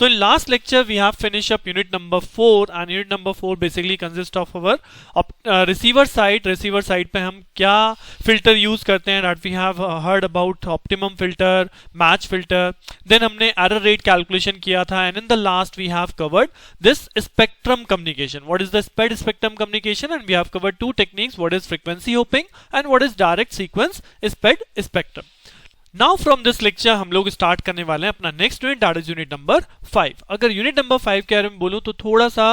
So in last lecture we have finished up unit number 4 and unit number 4 basically consists of our receiver side. Receiver side पे हम क्या filter use करते हैं, that we have heard about optimum filter, match filter. Then हमने error rate calculation किया था, and in the last we have covered this spectrum communication. What is the spectrum communication? And we have covered two techniques. What is frequency hopping and what is direct sequence spectrum. Now from this lecture हम लोग start करने वाले हैं अपना next unit, that is unit number 5. अगर unit number 5 के बारे में बोलूं तो थोड़ा सा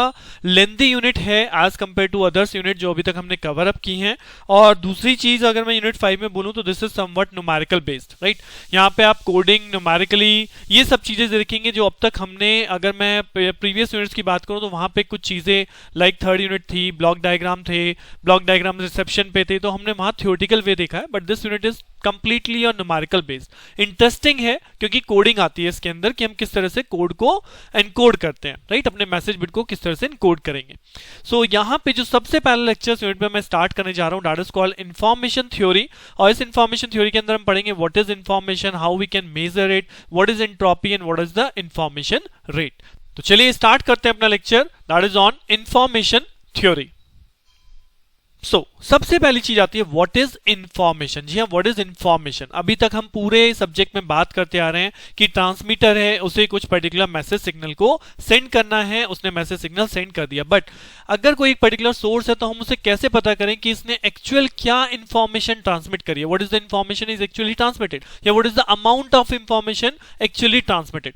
लेंथी यूनिट है as compare to others unit जो अभी तक हमने कवर अप की हैं. और दूसरी चीज अगर मैं यूनिट 5 में बोलूं तो this is somewhat numerical based, right. यहाँ पे आप कोडिंग, न्यूमेरिकली, ये सब चीजें देखेंगे जो अब तक हमने, अगर मैं प्रीवियस यूनिट्स की बात करूं तो वहां पे कुछ चीजें लाइक थर्ड यूनिट थी, ब्लॉक डायग्राम थे, ब्लॉक डायग्राम रिसेप्शन पे थे, तो हमने वहां थ्योरेटिकल वे देखा है. But this unit is completely और न्यूमेरिकल बेस्ड. इंटरेस्टिंग है क्योंकि कोडिंग आती है इसके अंदर कि हम किस तरह से कोड को एनकोड करते हैं, राइट. अपने मैसेज बिट को किस तरह से एनकोड करेंगे. सो यहाँ पे जो सबसे पहले लेक्चर यूनिट पे मैं स्टार्ट करने जा रहा हूँ, that is called information theory. और इस इंफॉर्मेशन थ्योरी के अंदर हम पढ़ेंगे what is information, how we can measure it, what is entropy and what is the information rate. तो चलिए स्टार्ट करते हैं अपना lecture, that is on information theory. सबसे पहली चीज आती है व्हाट इज इंफॉर्मेशन. जी हाँ, व्हाट इज इंफॉर्मेशन. अभी तक हम पूरे सब्जेक्ट में बात करते आ रहे हैं कि ट्रांसमीटर है, उसे कुछ पर्टिकुलर मैसेज सिग्नल को सेंड करना है, उसने मैसेज सिग्नल सेंड कर दिया. बट अगर कोई एक पर्टिकुलर सोर्स है तो हम उसे कैसे पता करें कि इसने एक्चुअल क्या इंफॉर्मेशन ट्रांसमिट करी है, what is the information is actually transmitted, या what is the amount of information actually transmitted.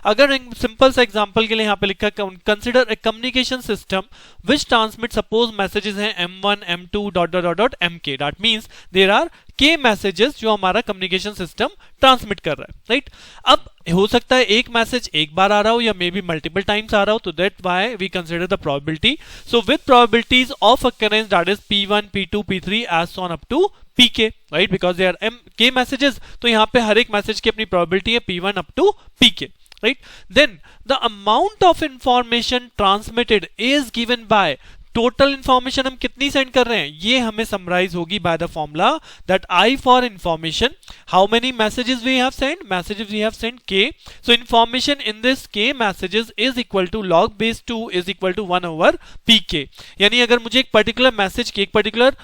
अगर सिंपल सा एग्जांपल के लिए यहां पे लिखा है consider a communication system which transmit, suppose messages हैं m1 m2 dot dot dot mk. That means there are K messages जो हमारा कम्युनिकेशन सिस्टम ट्रांसमिट कर रहा है, राइट. अब हो सकता है एक मैसेज एक बार आ रहा हो या मे बी मल्टीपल टाइम्स आ रहा हो, तो that why we consider the probability. So with probabilities of occurrence that is p1 p2 p3 as on up to pk, right, because they are k messages. तो यहाँ पे हर एक message की अपनी प्रोबेबिलिटी है p1 up to pk, right. Then the amount of information transmitted is given by total information हम कितनी send कर रहे हैं, ये हमें समराइज होगी by the formula that I for information, how many messages we have send, messages we have send k. So information in this k messages is equal to log base 2 is equal to 1 over pk. यानी अगर मुझे एक particular message की, एक particular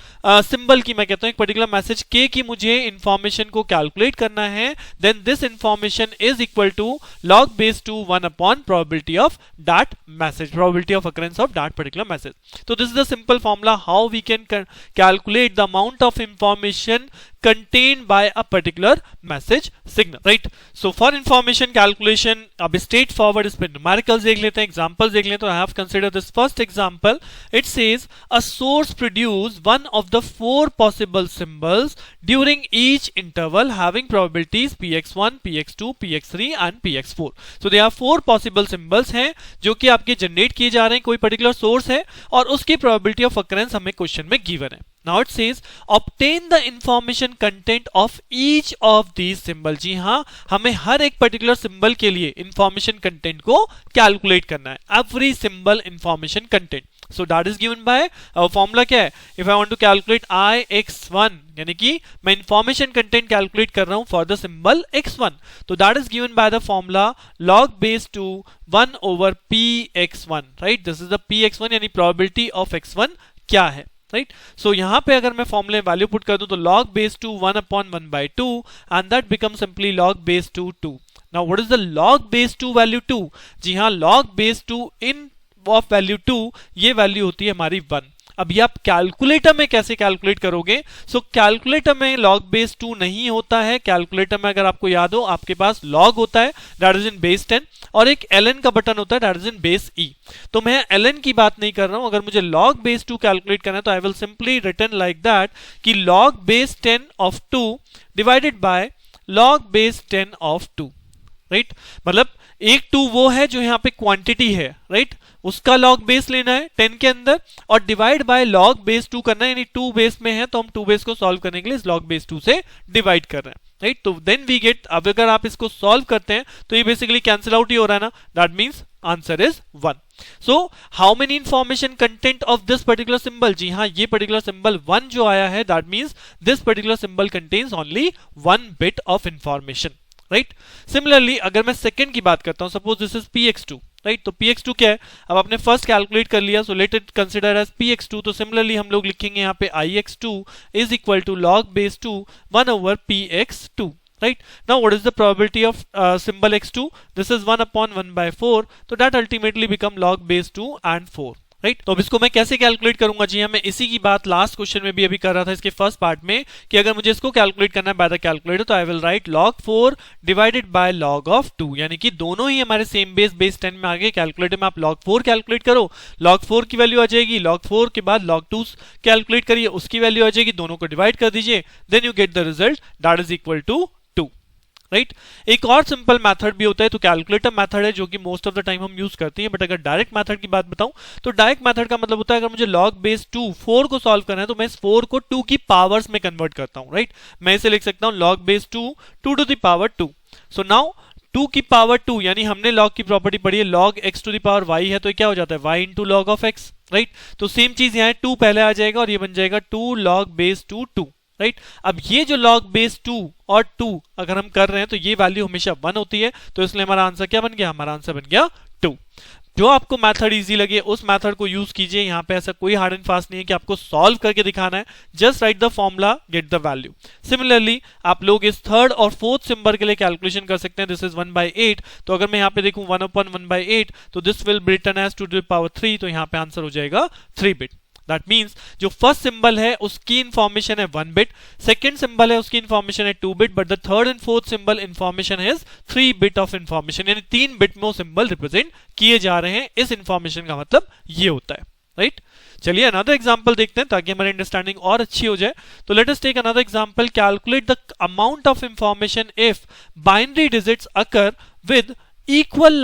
symbol की, मैं कहता हूं एक पर्टिकुलर मैसेज k की मुझे इंफॉर्मेशन को कैलकुलेट करना है, then this information is equal to log base 2 1 upon probability of that message, probability of occurrence of that particular message. So this is the simple formula how we can calculate the amount of information contained by a particular message signal, right. So for information calculation अब straight forward इस पे numericals देख लेते हैं, examples देख लेते हैं. तो I have considered this first example. It says a source produce one of the 4 possible symbols during each interval having probabilities px1, px2, px3 and px4. So there are 4 possible symbols हैं जो कि आपके generate किए जा रहे हैं, कोई particular source है और उसकी probability of occurrence हमें क्वेश्चन में गिवन है. Now it says obtain the information content of each of these symbol. जी हाँ, हमें हर एक पर्टिकुलर सिंबल के लिए इंफॉर्मेशन कंटेंट को कैलकुलेट करना है. Every symbol information content. So that is given by formula क्या है, if I want to calculate ix1, यानी कि मैं इंफॉर्मेशन कंटेंट कैलकुलेट कर रहा हूं फॉर द सिंबल x1, तो that is given bye the formula log base 2 1 over px1, right. This is the px1 यानी प्रोबेबिलिटी ऑफ x1 क्या है, राइट. सो यहां पे अगर मैं फॉर्मूले वैल्यू पुट कर दूं तो log base 2 1 upon 1 by 2 and that becomes simply log base 2 2. Now what is the log base 2 value 2? जी हाँ, log base 2 in of value 2 ये वैल्यू होती है हमारी 1. अब ये आप कैलकुलेटर में कैसे कैलकुलेट करोगे. सो कैलकुलेटर में log base 2 नहीं होता है. कैलकुलेटर में अगर आपको याद हो आपके पास log होता है दैट इज इन बेस 10 और एक ln का बटन होता है that is in base e. तो मैं ln की बात नहीं कर रहा हूं. अगर मुझे log base 2 कैलकुलेट करना है तो I will simply written like that कि log base 10 of 2 divided by log base 10 of 2, right. मतलब एक 2 वो है जो यहाँ पे क्वांटिटी है, राइट, उसका log बेस लेना है 10 के अंदर और डिवाइड बाय log बेस 2 करना है. यानी 2 बेस में है तो हम 2 बेस को सॉल्व करने के लिए इस log बेस 2 से डिवाइड कर रहे हैं, राइट. तो देन वी गेट, अब अगर आप इसको सॉल्व करते हैं तो ये बेसिकली कैंसिल आउट ही हो रहा है ना, that means answer is 1. So how many information content of this particular symbol. जी हाँ, ये पर्टिकुलर सिंबल 1 जो आया है that means this particular symbol contains only 1 bit of information. Right. Similarly अगर मैं सेकंड की बात करता हूं, suppose this is px2, right. तो px2 क्या है, अब आपने फर्स्ट कैलकुलेट कर लिया, so let it consider as px2। तो सिमिलरली हम लोग लिखेंगे यहाँ पे ix2 is equal to log base 2 1 over px2, right? Now what is the probability of symbol x2? This is 1 upon 1 by 4, so that ultimately become log base 2 and 4, right. तो अब इसको मैं कैसे कैलकुलेट करूंगा, जी हाँ, मैं इसी की बात लास्ट क्वेश्चन में भी अभी कर रहा था इसके फर्स्ट पार्ट में, कि अगर मुझे इसको कैलकुलेट करना है बाय द कैलकुलेटर, तो I will write log 4 divided by log of 2, यानी कि दोनों ही हमारे सेम बेस 10 में आ गए। कैलकुलेटर में आप log 4 कैलकुलेट करो, log 4 की वैल्यू आ जाएगी, log 4 के बाद log 2 कैलकुलेट करिए, उसकी वैल्यू आ जाएगी, दोनों को डिवाइड कर दीजिए, then you get the result that is equal to 2, right. एक और सिंपल मेथड भी होता है, तो कैलकुलेटर मेथड है जो कि मोस्ट ऑफ द टाइम हम यूज करते हैं, बट अगर डायरेक्ट मेथड की बात बताऊं तो डायरेक्ट मेथड का मतलब होता है, अगर मुझे log base 2 4 को सॉल्व करना है तो मैं इस 4 को 2 की पावर्स में कन्वर्ट करता हूं, राइट। मैं इसे लिख सकता हूं log base 2 2 to the power 2। So now 2 की पावर 2, यानी हमने log की प्रॉपर्टी पढ़ी है, log x to the power y है, तो ये क्या हो जाता है y into log of x, right. तो सेम चीज यहाँ 2 पहले आ जाएगा और ये बन जाएगा 2 log base 2 2, राइट। अब ये जो log base 2 और 2 अगर हम कर रहे हैं तो ये वैल्यू हमेशा 1 होती है, तो इसलिए हमारा आंसर क्या बन गया, हमारा आंसर बन गया 2। जो आपको मेथड इजी लगे उस मेथड को यूज कीजिए, यहां पे ऐसा कोई हार्ड एंड फास्ट नहीं है कि आपको सॉल्व करके दिखाना है, just right the formula, get the value. Similarly आप लोग इस थर्ड और फोर्थ सिंबल के लिए कैलकुलेशन कर सकते हैं, दिस इज 1/8, तो अगर मैं यहां पे देखूं 1 upon 1/8, तो this will be written as 2 to the power 3, तो यहां पे आंसर हो जाएगा 3 बिट। दैट मीन्स जो फर्स्ट सिंबल है उसकी इंफॉर्मेशन है 1 बिट, सेकंड सिंबल है उसकी इंफॉर्मेशन है 2 bit, but the third and fourth symbol information is 3 bit of information, यानी 3 बिट में वो सिंबल रिप्रेजेंट किए जा रहे हैं। इस इंफॉर्मेशन का मतलब ये होता है, राइट। चलिए अनदर एग्जांपल देखते हैं ताकि हमारी अंडरस्टैंडिंग और अच्छी हो जाए। तो let us take another example, calculate the amount of information if binary digits occur with equal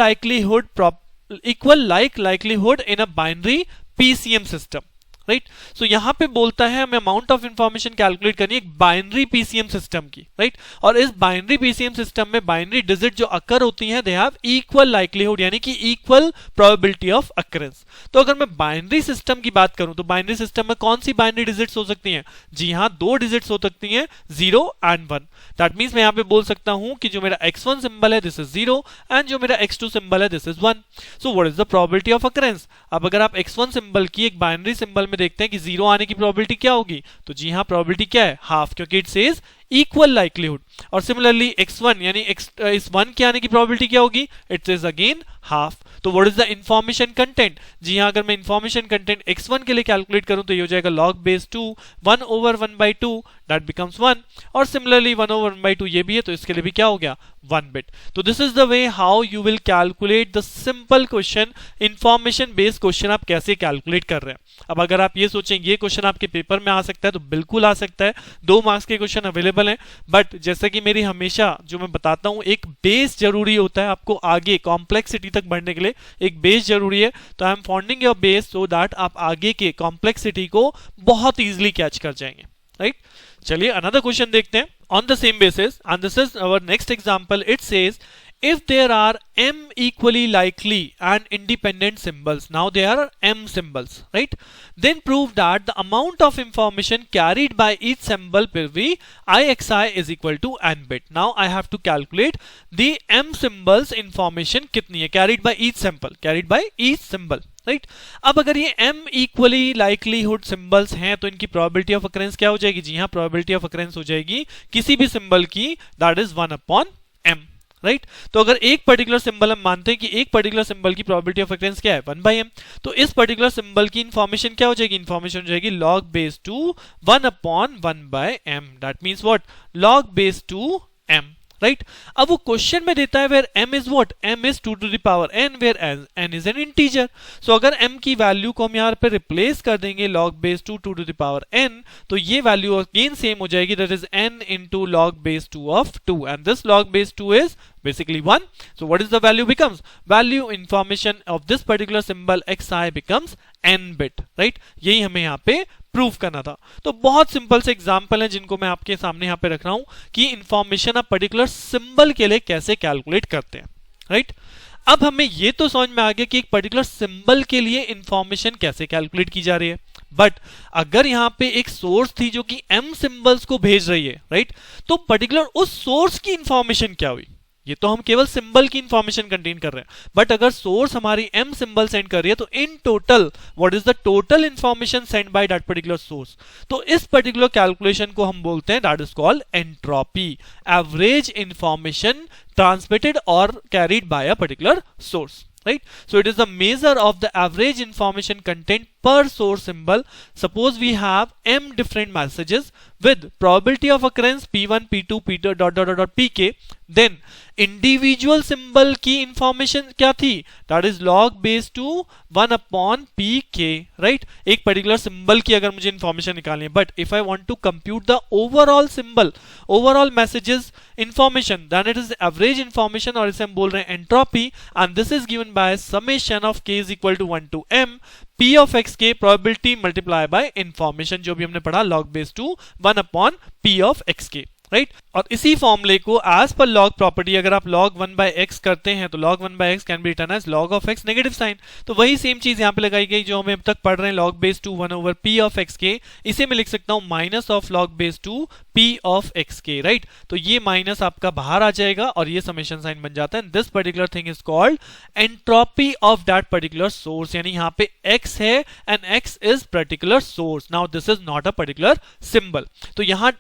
likelihood in a binary PCM system, right. So यहां पे बोलता है हमें अमाउंट ऑफ इंफॉर्मेशन कैलकुलेट करनी है एक बाइनरी पीसीएम सिस्टम की, right. और इस बाइनरी पीसीएम सिस्टम में बाइनरी डिजिट जो अकर होती हैं, दे हैव इक्वल लाइकलीहुड, यानी कि इक्वल प्रोबेबिलिटी ऑफ अकरेंस। तो अगर मैं बाइनरी सिस्टम की बात करूं तो बाइनरी सिस्टम में कौन सी बाइनरी डिजिट्स हो सकती हैं, जी हां, 2 डिजिट्स हो सकती हैं, 0 एंड 1। दैट मींस मैं यहां पे बोल सकता हूं कि जो मेरा x1 सिंबल है दिस इज 0 एंड जो मेरा x2 सिंबल है this is 1। So what is the probability of occurrence. अब अगर आप x1 सिंबल की एक बाइनरी सिंबल में देखते हैं कि 0 आने की प्रोबेबिलिटी क्या होगी, तो जी हां, प्रोबेबिलिटी क्या है, हाफ, क्योंकि इट सेज इक्वल लाइकलीहुड। और सिमिलरली x1 यानी इस 1 के आने की प्रोबेबिलिटी क्या होगी, इट सेज अगेन हाफ। तो what is the information content, जी हां, अगर मैं इंफॉर्मेशन कंटेंट x1 के लिए कैलकुलेट करूं तो ये हो जाएगा log base 2 1 over 1/2, that becomes 1। और सिमिलरली 1 over 1/2 ये भी है, तो इसके लिए भी क्या हो गया, 1 बिट। तो this is the way how you will calculate the simple question, information based question आप कैसे कैलकुलेट कर रहे हैं। अब अगर आप ये सोचें ये क्वेश्चन आपके पेपर में आ सकता है, तो बिल्कुल आ सकता है, 2 मार्क्स के क्वेश्चन अवेलेबल हैं, बट जैसे कि मेरी हमेशा जो मैं बताता हूं, एक बेस जरूरी होता है आपको आगे कॉम्प्लेक्सिटी तक बढ़ने के लिए, एक बेस जरूरी है। तो I am founding your base so that आप आगे के कॉम्प्लेक्सिटी को बहुत इजीली कैच कर जाएंगे, राइट। चलिए अनदर क्वेश्चन देखते हैं on the same basis, and this is our next example. It says if there are m equally likely and independent symbols, now there are m symbols, right, then prove that the amount of information carried by each symbol will be ixi is equal to n bit. Now I have to calculate the m symbols information कितनी है, carried by each symbol, right. अब अगर ये m equally likelihood symbols हैं तो इनकी probability of occurrence क्या हो जाएगी, जी हां, प्रोबेबिलिटी ऑफ अकरेंस हो जाएगी किसी भी सिंबल की, that is 1 upon m, right. तो अगर एक पर्टिकुलर सिंबल हम मानते हैं कि एक पर्टिकुलर सिंबल की प्रोबेबिलिटी ऑफ अकरेंस क्या है, 1/m, तो इस पर्टिकुलर सिंबल की इंफॉर्मेशन क्या हो जाएगी, इंफॉर्मेशन हो जाएगी log base 2 1 upon 1/m, that means what, log base 2 m, right. अब वो क्वेश्चन में देता है where m is what, m is 2 to the power n, where n is an integer. So अगर m की वैल्यू को हम यहां पे रिप्लेस कर देंगे log base 2 2 to the power n, तो ये वैल्यू अगेन सेम हो जाएगी, that is n into log base 2 of 2, and this log base 2 is basically 1. So what is the value becomes, value information of this particular symbol xi becomes n bit, right। यही हमें यहाँ पे prove करना था। तो बहुत simple से example है जिनको मैं आपके सामने यहाँ पे रख रहा हूं कि इंफॉर्मेशन आप पर्टिकुलर सिंबल के लिए कैसे कैलकुलेट करते हैं, राइट। अब हमें ये तो समझ में आ गया कि एक पर्टिकुलर सिंबल के लिए इंफॉर्मेशन कैसे कैलकुलेट की जा रही है, बट अगर यहाँ पे एक सोर्स थी जो कि m सिंबल्स को भेज रही है, राइट, तो पर्टिकुलर उस सोर्स की इंफॉर्मेशन क्या हुई, ये तो हम केवल सिंबल की इंफॉर्मेशन कंटेन कर रहे हैं, बट अगर सोर्स हमारी m सिंबल सेंड कर रही है तो in total what is the total information send by that particular source. तो इस पर्टिकुलर कैलकुलेशन को हम बोलते हैं that is called entropy, average information transmitted और carried by a particular source, right? So it is the measure of the average information content per source symbol. Suppose we have m different messages with probability of occurrence p1 p2 p2 dot pk, then individual symbol की information क्या थी, that is log base to 1 upon pk, right? एक particular symbol की अगर मुझे information निकालनी है, but if I want to compute the overall symbol, overall messages information, then it is average information और इसे हम बोल रहे हैं entropy, and this is given by summation of k is equal to 1 to m p of x k probability multiply by information जो भी हमने पढ़ा log base to 1 upon p of x k, right और इसी फॉर्मूले को as per log property अगर आप log 1 by x करते हैं तो log 1 by x can be written as log of x negative sign. तो वही सेम चीज यहां पे लगाई गई जो हमें अब तक पढ़ रहे हैं log base 2 1 over p of x k, इसे मैं लिख सकता हूं minus of log base 2 p of x k, right. तो ये माइनस आपका बाहर आ जाएगा और ये समेशन साइन बन जाता है। This particular thing is called entropy of that particular source, यानी यहां पे x है and x is particular source. Now this is not a particular symbol. तो यहां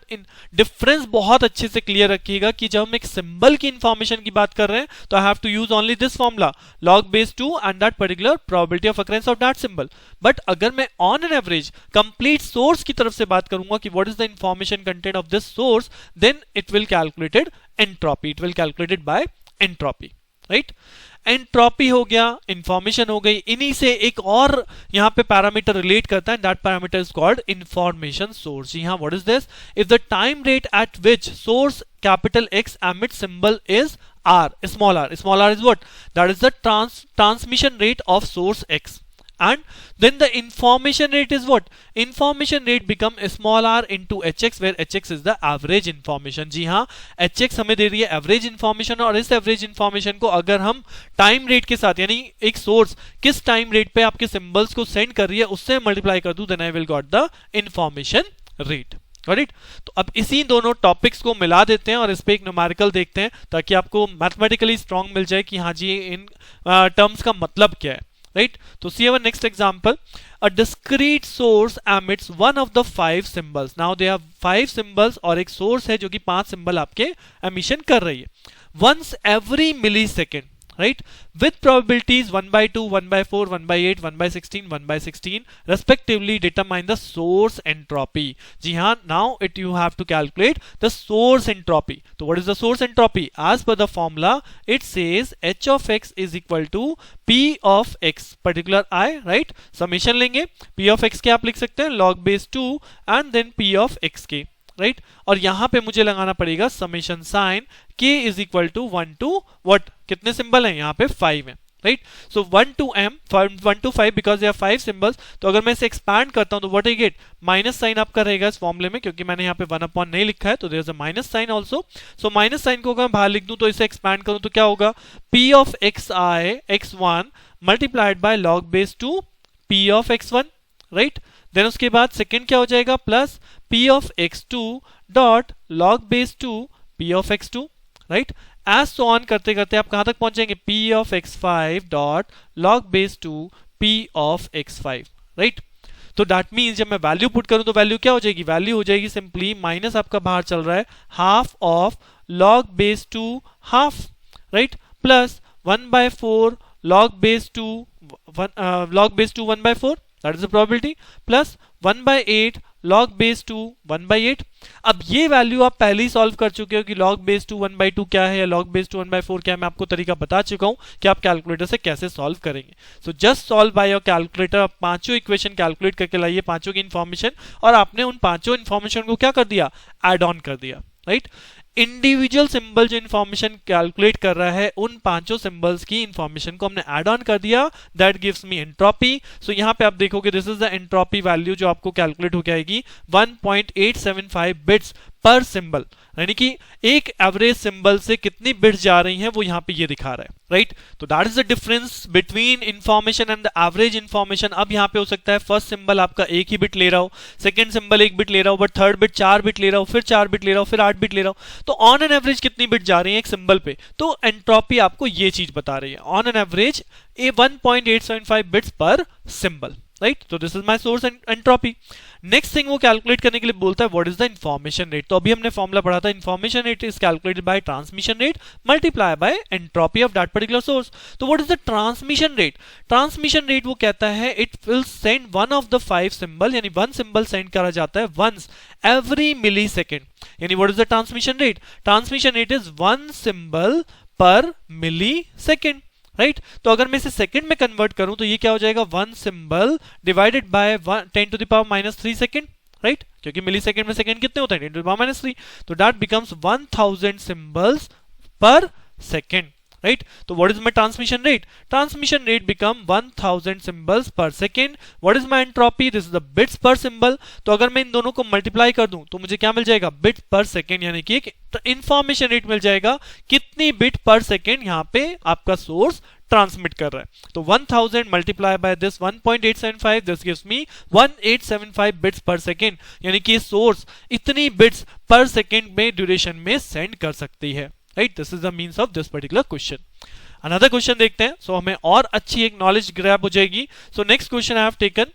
डिफरेंस बहुत अच्छे से क्लियर रखिएगा कि जब हम एक सिंबल की इंफॉर्मेशन की बात कर रहे हैं तो I have to use only this formula log base 2 and that particular probability of occurrence of that symbol. But अगर मैं on an average complete source की तरफ से बात करूंगा कि what is the information content of this source, then it will calculated entropy, it will calculated by entropy, right. Entropy हो गया, इंफॉर्मेशन हो गई, इन्हीं से एक और यहां पे पैरामीटर रिलेट करता है, that parameter is called information source. जी हाँ, what is this, if the time rate at which source capital X emit symbol is r, small r is what, that is the transmission rate of source X, and then the information rate is what, information rate become small r into hx where hx is the average information। जी हाँ, hx हमें दे रही है average information और इस average information को अगर हम time rate के साथ, यानी एक सोर्स किस टाइम रेट पे आपके सिंबल्स को सेंड कर रही है उससे मल्टीप्लाई कर दूं, then I will got the information rate, right. तो अब इसी दोनों टॉपिक्स को मिला देते हैं और इस पे एक न्यूमेरिकल देखते हैं ताकि आपको मैथमेटिकली स्ट्रांग मिल जाए कि हाँ जी इन टर्म्स का मतलब क्या है, राइट। तो see our next example, a discrete source emits one of the 5 symbols, now they have 5 symbols और एक सोर्स है जो कि 5 सिंबल आपके एमिशन कर रही है once every millisecond, right, with probabilities 1 by 2 1 by 4 1 by 8 1 by 16 1 by 16 respectively, determine the source entropy। जी हाँ, now you have to calculate the source entropy। तो what is the source entropy, as per the formula it says h of x is equal to p of x particular I, right, summation लेंगे, p of x के आप लिख सकते हैं log base 2 and then p of x के, right. और यहां पे मुझे लगाना पड़ेगा summation sign k is equal to 1 to what, कितने सिंबल हैं यहाँ पे 5 है, राइट। So 1 to m 1 to 5 because there 5 symbols. तो अगर मैं इसे एक्सपैंड करता हूं तो what I get, minus sign आपका रहेगा इस फॉर्मूले में, क्योंकि मैंने यहाँ पे 1 अपॉन नहीं लिखा है तो there is a minus sign also. So minus sign को अगर मैं बाहर लिख दूं तो इसे एक्सपैंड करूं तो क्या होगा, p of xi x1 multiplied by log base 2 p of x1, right. Then उसके बाद सेकंड क्या हो जाएगा, plus p of x2 dot log base 2 p of x2, right. As so on करते करते आप कहां तक पहुंचेंगे, p of x5 dot log base 2 p of x5, right. तो दैट मीन्स जब मैं वैल्यू पुट करूं तो वैल्यू क्या हो जाएगी, वैल्यू हो जाएगी सिंपली माइनस आपका बाहर चल रहा है half of log base 2 half, right, plus 1 by 4 log base 2 1 by 4 that is the probability, plus 1 by 8 log base 2 1 by 8। अब ये वैल्यू आप पहले ही सॉल्व कर चुके हो कि log base 2 1 by 2 क्या है या log base 2 1 by 4 क्या है, मैं आपको तरीका बता चुका हूं कि आप कैलकुलेटर से कैसे सॉल्व करेंगे। So just solve by your calculator, आप पांचों इक्वेशन कैलकुलेट करके लाइए, पांचों की इंफॉर्मेशन, और आपने उन पांचों इंफॉर्मेशन को क्या कर दिया, एड ऑन कर दिया, राइट। इंडिविजुअल सिंबल जो इंफॉर्मेशन कैलकुलेट कर रहा है उन पांचों सिंबल्स की इंफॉर्मेशन को हमने ऐड ऑन कर दिया, दैट गिव्स मी एंट्रोपी। सो यहां पे आप देखोगे this is the entropy value जो आपको कैलकुलेट होकर आएगी 1.875 बिट्स पर सिंबल, यानी कि एक एवरेज सिंबल से कितनी बिट्स जा रही हैं वो यहां पे ये दिखा रहा है, राइट। तो that is the difference between information and the average information. अब यहां पे हो सकता है फर्स्ट सिंबल आपका 1 ही बिट ले रहा हो, सेकंड सिंबल 1 बिट ले रहा हो, बट थर्ड बिट 4 बिट ले रहा हो, फिर 4 बिट ले रहा हो, फिर 8 बिट ले रहा हो। तो ऑन एन एवरेज कितनी बिट जा रही है एक सिंबल पे, तो एंट्रोपी आपको ये चीज बता रही है, on an average 1.875 bits per symbol, right. तो this is my source entropy. Next thing वो कैलकुलेट करने के लिए बोलता है what is the information rate. तो अभी हमने फॉर्मूला पढ़ा था, information rate is calculated by transmission rate multiply by entropy of that particular source. तो what is the transmission rate? Transmission rate वो कहता है it will send one of the 5 symbol, यानी 1 सिंबल सेंड करा जाता है वंस एवरी मिली second. यानी what is the transmission rate? Transmission rate is 1 symbol पर मिली सेकेंड, राइट। तो अगर मैं इसे सेकंड में कन्वर्ट करूं तो ये क्या हो जाएगा, 1 symbol divided by 10 to the power -3 second, right, क्योंकि मिली सेकंड में सेकंड कितने होते हैं, 10 टू द पावर -3। तो that becomes 1000 symbols per second, right. तो what is my transmission rate? Transmission rate become 1000 symbols per second. What is my entropy? This is the bits per symbol. तो अगर मैं इन दोनों को मल्टीप्लाई कर दूं तो मुझे क्या मिल जाएगा, बिट्स पर सेकंड, यानी कि एक इंफॉर्मेशन रेट मिल जाएगा, कितनी बिट पर सेकंड यहां पे आपका सोर्स ट्रांसमिट कर रहा है। तो 1000 multiply by this 1.875, this gives me 1875 bits per second, यानी कि सोर्स इतनी बिट्स पर सेकंड में ड्यूरेशन में सेंड कर सकती है, right. This is the means of this particular question. Another question देखते हैं, सो हमें और अच्छी एक नॉलेज ग्रैब हो जाएगी। So next question I have taken,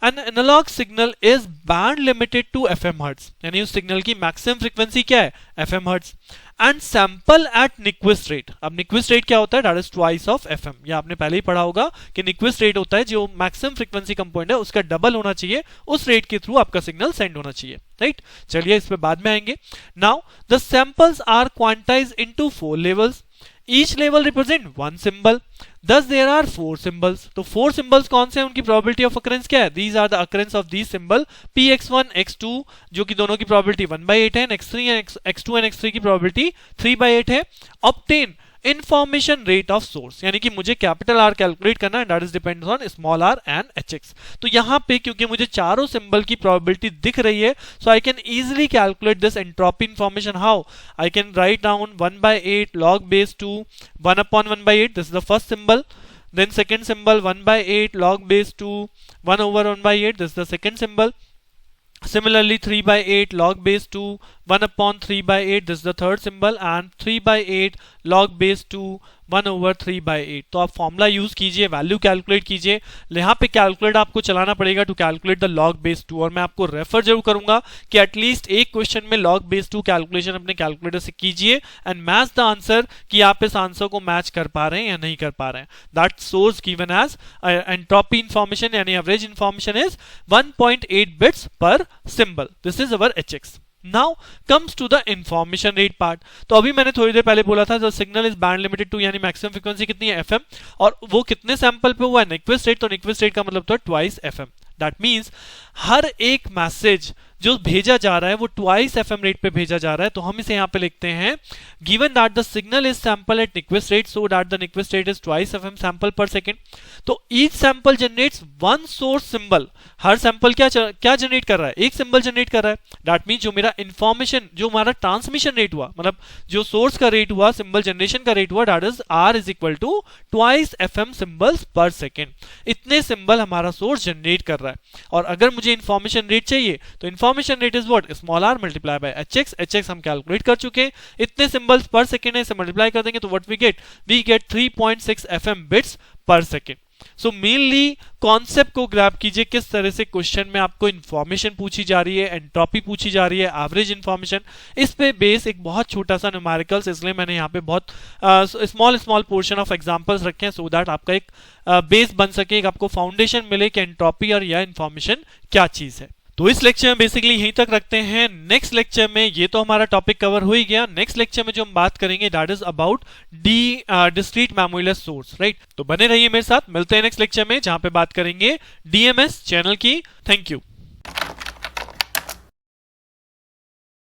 an analog signal is band limited to FM hertz, यानी उस सिग्नल की मैक्सिमम फ्रीक्वेंसी क्या है, FM hertz, and sample at Nyquist rate। अब Nyquist rate क्या होता है, that is twice of FM। ये आपने पहले ही पढ़ा होगा कि Nyquist rate होता है जो मैक्सिमम फ्रीक्वेंसी कंपोनेंट है उसका डबल होना चाहिए, उस रेट के थ्रू आपका सिग्नल सेंड होना चाहिए, राइट। चलिए इस पे बाद में आएंगे। Now the samples are quantized into 4 levels, each level represent 1 symbol, thus there are 4 symbols। तो 4 symbols कौन से हैं, उनकी probability of occurrence क्या है, these are the occurrence of these symbol px1 x2, जो कि दोनों की probability 1/8 है, x3 and x2 and x3 की probability 3/8 है। obtain information rate of source, यानी कि मुझे कैपिटल आर कैलकुलेट करना है, that is depends on small R and HX. तो यहां पे क्योंकि मुझे चारों सिंबल की प्रोबेबिलिटी दिख रही है, so I can easily calculate this entropy information. How? I can write down 1/8 log base 2 1/1/8, this is the first symbol. Then second symbol 1/8 log base 2 1/1/8, this is the second symbol. Similarly 3/8 log base 2 1/3/8, this is the third symbol, and 3/8 log base 2 1/3/8। तो आप formula use कीजिए, value calculate कीजिए। यहाँ पे calculate आपको चलाना पड़ेगा to calculate the log base 2, और मैं आपको रेफर जरूर करूंगा कि एटलीस्ट एक क्वेश्चन में लॉग बेस 2 कैलकुलेशन अपने कैलकुलेटर से कीजिए एंड मैच द आंसर, कि आप इस आंसर को मैच कर पा रहे हैं या नहीं कर पा रहे हैं। That source given as entropy information, यानी average information is 1.8 bits per symbol. This is our HX. Now comes to the information rate part. तो अभी मैंने थोड़ी देर पहले बोला था the signal is band limited to, यानी मैक्सिमम फ्रीक्वेंसी कितनी है, एफएम, और वो कितने सैंपल पे हुआ है, न्यूक्विस्ट रेट। तो न्यूक्विस्ट रेट का मतलब तो ट्वाइस एफएम। दैट मीन्स हर एक मैसेज जो भेजा जा रहा है वो ट्वाइस एफएम रेट पे भेजा जा रहा है। तो हम इसे यहां पे लिखते हैं, given that the signal is sample at Nyquist rate, so that the Nyquist rate is twice FM sample per second. तो each sample generates one source symbol. हर सैंपल क्या जनरेट कर रहा है, एक सिंबल जनरेट कर रहा है। दैट मीन्स जो मेरा इंफॉर्मेशन, जो हमारा ट्रांसमिशन रेट हुआ, मतलब जो सोर्स का रेट हुआ, सिंबल जनरेशन का रेट हुआ, that is R is equal to twice FM symbols per second. इतने सिंबल हमारा सोर्स जनरेट कर रहा है। और अगर मुझे इंफॉर्मेशन रेट चाहिए तो information rate is what, small R multiply by HX. HX हम कैलकुलेट कर चुके हैं, इतने सिंबल्स पर सेकंड है, इसे मल्टीप्लाई कर देंगे तो what we get 3.6 FM bits per second. So mainly concept को ग्रैब कीजिए, किस तरह से क्वेश्चन में आपको इंफॉर्मेशन पूछी जा रही है, एंट्रोपी पूछी जा रही है, एवरेज इंफॉर्मेशन, इस पे बेस एक बहुत छोटा सा न्यूमेरिकल्स, इसलिए मैंने यहाँ पे बहुत स्मॉल पोर्शन ऑफ एग्जांपल्स रखे हैं, सो दैट आपका एक बेस बन सके, एक आपको फाउंडेशन मिले कि एंट्रोपी और यह इंफॉर्मेशन क्या चीज है। तो इस लेक्चर में बेसिकली यहीं तक रखते हैं। नेक्स्ट लेक्चर में ये तो हमारा टॉपिक कवर हो ही गया। नेक्स्ट लेक्चर में जो हम बात करेंगे that is about discrete memoryless source, right. तो बने रहिए मेरे साथ, मिलते हैं नेक्स्ट लेक्चर में जहां पे बात करेंगे डीएमएस चैनल की। Thank you.